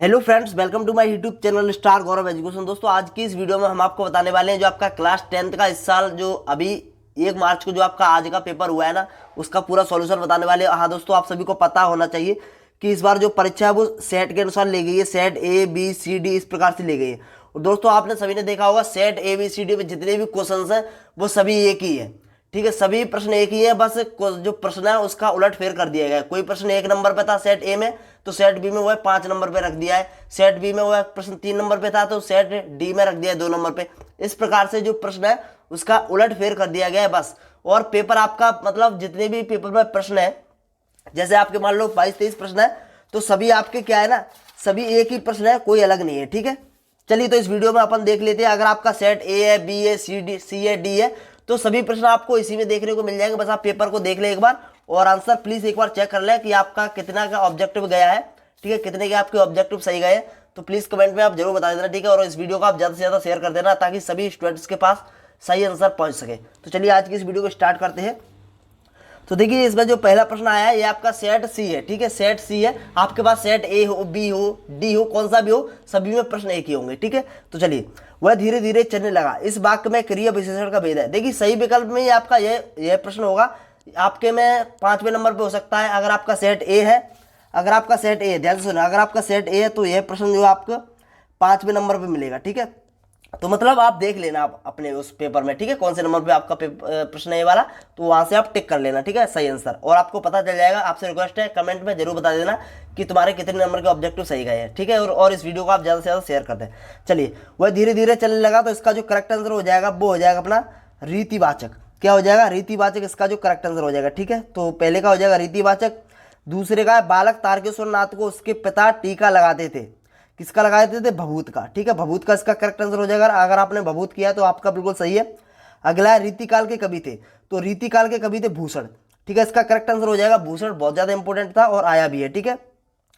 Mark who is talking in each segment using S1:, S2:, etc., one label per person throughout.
S1: Hello friends, welcome to my YouTube channel Star Gaurav Education. दोस्तों, आज की इस वीडियो में हम आपको बताने वाले हैं जो आपका क्लास 10th का इस साल जो अभी 1 मार्च को जो आपका आज का पेपर हुआ है ना, उसका पूरा सॉल्यूशन बताने वाले हैं। हाँ दोस्तों, आप सभी को पता होना चाहिए कि इस बार जो परीक्षा है वो सेट के अनुसार ली गई है। Set A B C D इस प्रकार से ली गई है। और दोस्तों, आपने सभी ने देखा होगा set A B C D में जितने भी क्वेश्चन हैं वो सभी एक ही है। ठीक है, सभी प्रश्न एक ही है, बस जो प्रश्न है उसका उलट फेर कर दिया गया है। कोई प्रश्न 1 नंबर पे था सेट ए में, तो सेट बी में वो है 5 नंबर पे रख दिया है। सेट बी में वो है प्रश्न 3 नंबर पे था, तो सेट डी में रख दिया है 2 नंबर पे। इस प्रकार से जो प्रश्न है उसका उलट फेर कर दिया गया है बस। और पेपर आपका मतलब जितने भी पेपर में प्रश्न है, जैसे आपके मान लो 22-23 प्रश्न है, तो सभी आपके क्या है ना, सभी एक ही प्रश्न है, कोई अलग नहीं है। ठीक है, चलिए तो इस वीडियो में अपन देख लेते हैं। अगर आपका सेट ए है, बी है, सी है, डी है, तो सभी प्रश्न आपको इसी में देखने को मिल जाएंगे। बस आप पेपर को देख लें एक बार और आंसर प्लीज एक बार चेक कर लें कि आपका कितना का ऑब्जेक्टिव गया है। ठीक है, कितने के आपके ऑब्जेक्टिव सही गए, तो प्लीज कमेंट में आप जरूर बता देना। ठीक है, और इस वीडियो को आप ज्यादा से ज्यादा शेयर कर देना ताकि सभी स्टूडेंट्स के पास सही आंसर पहुंच सके। तो चलिए आज की इस वीडियो को स्टार्ट करते हैं। तो देखिए, इसमें जो पहला प्रश्न आया है ये आपका सेट सी है। ठीक है, सेट सी है। आपके पास सेट ए हो, बी हो, डी हो, कौन सा भी हो, सभी में प्रश्न एक ही होंगे। ठीक है, तो चलिए, वह धीरे धीरे चलने लगा, इस वाक्य में क्रिया विशेषण का भेद है। देखिए, सही विकल्प में ये आपका यह प्रश्न होगा आपके में 5वें नंबर पे हो सकता है। अगर आपका सेट ए है, अगर आपका सेट ए, ध्यान से सुना, अगर आपका सेट ए है तो यह प्रश्न जो आपको 5वें नंबर पे मिलेगा। ठीक है, तो मतलब आप देख लेना आप अपने उस पेपर में। ठीक है, कौन से नंबर पे आपका प्रश्न है ये वाला, तो वहां से आप टिक कर लेना। ठीक है, सही आंसर, और आपको पता चल जाएगा। आपसे रिक्वेस्ट है कमेंट में जरूर बता देना कि तुम्हारे कितने नंबर के ऑब्जेक्टिव सही गए हैं। ठीक है, और इस वीडियो को आप ज़्यादा से ज़्यादा शेयर कर दें। चलिए, वह धीरे धीरे चलने लगा, तो इसका जो करेक्ट आंसर हो जाएगा वो हो जाएगा अपना रीतिवाचक। क्या हो जाएगा? रीतिवाचक इसका जो करेक्ट आंसर हो जाएगा। ठीक है, तो पहले का हो जाएगा रीतिवाचक। दूसरे का है बालक तारकेश्वर नाथ को उसके पिता टीका लगाते थे। किसका लगाए थे? भभूत का। ठीक है, भभूत का इसका करेक्ट आंसर हो जाएगा। अगर आपने भभूत किया तो आपका बिल्कुल सही है। अगला है रीतिकाल के कवि थे, तो रीतिकाल के कवि थे भूषण। ठीक है, इसका करेक्ट आंसर हो जाएगा भूषण। बहुत ज्यादा इंपॉर्टेंट था और आया भी है। ठीक है,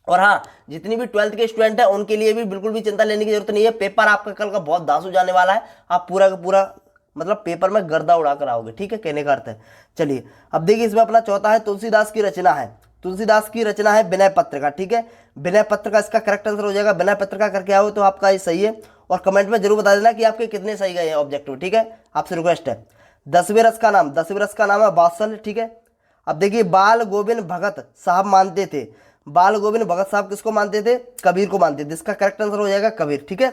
S1: और हाँ, जितनी भी 12th के स्टूडेंट है उनके लिए भी बिल्कुल भी चिंता लेने की जरूरत नहीं है। पेपर आपका कल का बहुत दासू जाने वाला है। आप पूरा का पूरा मतलब पेपर में गर्दा उड़ाकर आओगे। ठीक है, कहने का अर्थ है। चलिए, अब देखिए, इसमें अपना चौथा है तुलसीदास की रचना है। तुलसीदास की रचना है विनय पत्र का। ठीक है, विनय पत्र का इसका करेक्ट आंसर हो जाएगा। विनय पत्र का करके आओ तो आपका ये सही है। और कमेंट में जरूर बता देना कि आपके कितने सही गए हैं ऑब्जेक्टिव। ठीक है, आपसे रिक्वेस्ट है। 10वें रस का नाम, 10वें रस का नाम है वात्सल्य। ठीक है, अब देखिए, बाल गोविंद भगत साहब मानते थे। बाल गोविंद भगत साहब किसको मानते थे? कबीर को मानते थे। इसका करेक्ट आंसर हो जाएगा कबीर। ठीक है,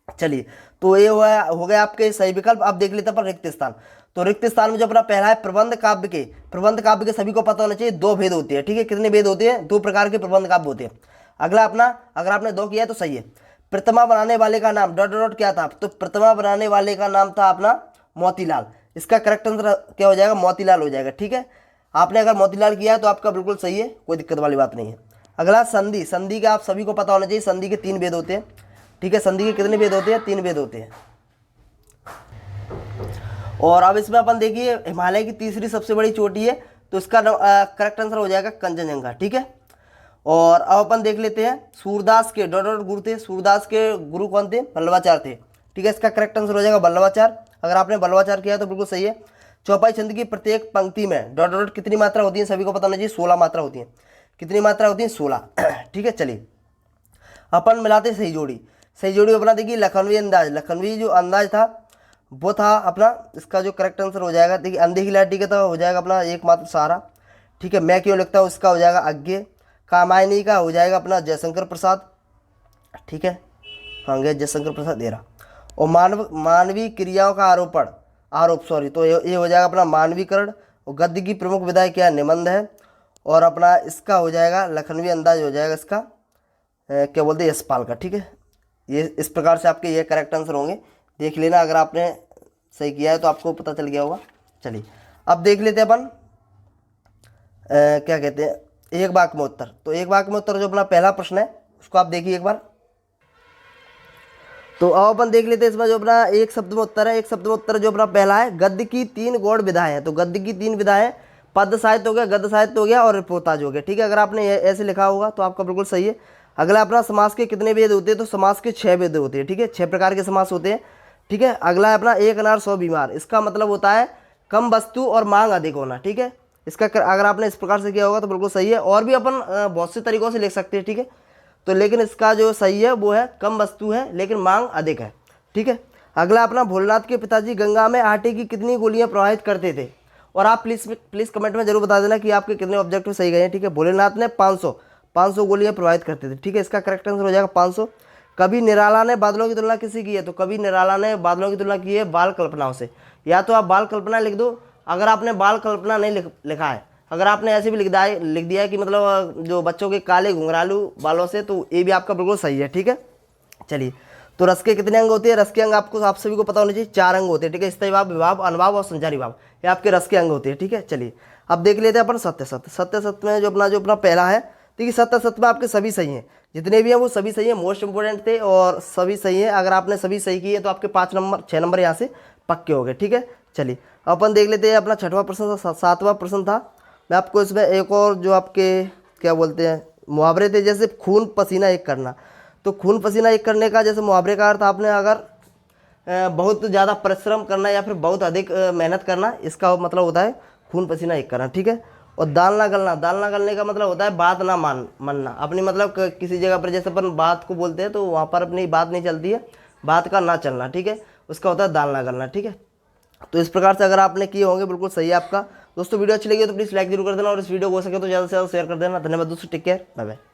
S1: चलिए, तो ये हो गया आपके सही विकल्प। अब देख लेते हैं पर रिक्त स्थान। तो रिक्त स्थान में जो अपना पहला है प्रबंध काव्य के। प्रबंध काव्य के सभी को पता होना चाहिए 2 भेद होते हैं। ठीक है, कितने भेद होते हैं? 2 प्रकार के प्रबंध काव्य होते हैं। अगला अपना, अगर आपने 2 किया है तो सही है। प्रतिमा बनाने वाले का नाम डॉट डॉट क्या था? तो प्रतिमा बनाने वाले का नाम था अपना मोतीलाल। इसका करेक्ट आंसर क्या हो जाएगा? मोतीलाल हो जाएगा। ठीक है, आपने अगर मोतीलाल किया है तो आपका बिल्कुल सही है, कोई दिक्कत वाली बात नहीं है। अगला संधि। संधि का आप सभी को पता होना चाहिए, संधि के 3 भेद होते हैं। ठीक है, संधि के कितने भेद होते हैं? 3 भेद होते हैं। और अब इसमें अपन देखिए, हिमालय की तीसरी सबसे बड़ी चोटी है, तो इसका करेक्ट आंसर हो जाएगा कंचनजंगा। ठीक है, और अब अपन देख लेते हैं सूरदास के डॉट डॉट गुरु थे। सूरदास के गुरु कौन थे? बल्लभाचार्य थे। ठीक है, इसका करेक्ट आंसर हो जाएगा बल्लभाचार्य। अगर आपने बल्लभाचार्य किया तो बिल्कुल सही है। चौपाई छंद की प्रत्येक पंक्ति में डॉट डॉट कितनी मात्रा होती है? सभी को पता होना चाहिए 16 मात्रा होती है। कितनी मात्रा होती है? 16। ठीक है, चलिए, अपन मिलाते सही जोड़ी। सही जोड़ी अपना देखिए, लखनवी अंदाज। लखनवी जो अंदाज था वो था अपना, इसका जो करेक्ट आंसर हो जाएगा, देखिए, अंधे की लाठी का तो हो जाएगा अपना एकमात्र सहारा। ठीक है, मैं क्यों लिखता हूँ, इसका हो जाएगा अज्ञे। कामायनी का हो जाएगा अपना जयशंकर प्रसाद। ठीक है, हाँ गया जयशंकर प्रसाद दे रहा। और मानवीय क्रियाओं का आरोप सॉरी, तो ये हो जाएगा अपना मानवीकरण। और गद्य की प्रमुख विधा क्या? निबंध है। और अपना इसका हो जाएगा लखनवी अंदाज हो जाएगा इसका क्या बोलते हैं? यशपाल का। ठीक है, ये इस प्रकार से आपके ये करेक्ट आंसर होंगे। देख लेना, अगर आपने सही किया है तो आपको पता चल गया होगा। चलिए, अब देख लेते हैं अपन क्या कहते हैं, एक वाक्य में उत्तर। तो एक वाक्य में उत्तर जो अपना पहला प्रश्न है उसको आप देखिए एक बार। तो अब अपन देख लेते हैं इसमें जो अपना एक शब्द में उत्तर है। एक शब्द में उत्तर जो अपना पहला है, गद्य की 3 गौड़ विधाएं हैं। तो गद्य की 3 विधाएं, पद्य साहित्य हो गया, गद्य साहित्य हो गया और रिपोर्ताज हो गया। ठीक है, अगर आपने ऐसे लिखा होगा तो आपका बिल्कुल सही है। अगला अपना समास के कितने भेद होते हैं? तो समास के 6 भेद होते हैं। ठीक है, 6 प्रकार के समास होते हैं। ठीक है, अगला है अपना एक अनार 100 बीमार। इसका मतलब होता है कम वस्तु और मांग अधिक होना। ठीक है, इसका अगर आपने इस प्रकार से किया होगा तो बिल्कुल सही है। और भी अपन बहुत से तरीकों से लिख सकते हैं। ठीक है, तो लेकिन इसका जो सही है वो है कम वस्तु है लेकिन मांग अधिक है। ठीक है। अगला अपना, भोलेनाथ के पिताजी गंगा में आटे की कितनी गोलियां प्रवाहित करते थे? और आप प्लीज़ कमेंट में जरूर बता देना कि आपके कितने ऑब्जेक्टिव सही गए हैं। ठीक है। भोलेनाथ ने 500 गोलियां प्रवाहित करते थे। ठीक है। इसका करेक्ट आंसर हो जाएगा 500। कभी निराला ने बादलों की तुलना किसी की है? तो कभी निराला ने बादलों की तुलना की है बाल कल्पनाओं से। या तो आप बाल कल्पना लिख दो, अगर आपने बाल कल्पना नहीं लिखा है, अगर आपने ऐसे भी लिख दिया है कि मतलब जो बच्चों के काले घुंघरालू बालों से, तो ये भी आपका बिल्कुल सही है। ठीक है। चलिए, तो रस के कितने अंग होते हैं? रस के अंग आपको, आप सभी को पता होना चाहिए, 4 अंग होते हैं। ठीक है। स्थायी भाव, विभाव, अनुभाव और संचारी भाव, ये आपके रस के अंग होते हैं। ठीक है। चलिए, अब देख लेते हैं अपन सत्य सत्य। सत्य सत्य में जो अपना पहला है, देखिए सत्य सत्य में आपके सभी सही हैं, जितने भी हैं वो सभी सही हैं, मोस्ट इंपोर्टेंट थे और सभी सही हैं। अगर आपने सभी सही किए तो आपके 6 नंबर यहाँ से पक्के हो गए। ठीक है। चलिए, अपन देख लेते हैं अपना छठवां प्रश्न था, 7वां प्रश्न था। मैं आपको इसमें एक और जो आपके क्या बोलते हैं मुहावरे थे, जैसे खून पसीना एक करना। तो खून पसीना एक करने का जैसे मुहावरे का अर्थ, आपने अगर बहुत ज़्यादा परिश्रम करना या फिर बहुत अधिक मेहनत करना, इसका मतलब होता है खून पसीना एक करना। ठीक है। और दाल ना गलना, दाल ना गलने का मतलब होता है बात ना मानना अपनी, मतलब किसी जगह पर जैसे अपन बात को बोलते हैं तो वहाँ पर अपनी बात नहीं चलती है, बात का ना चलना। ठीक है। उसका होता है दाल ना गलना। ठीक है। तो इस प्रकार से अगर आपने किए होंगे बिल्कुल सही है आपका। दोस्तों वीडियो अच्छी लगी तो प्लीज़ लाइक जरूर कर देना और इस वीडियो को हो सके तो ज़्यादा से ज़्यादा शेयर कर देना। धन्यवाद दोस्तों, टेक केयर, बाय बाय।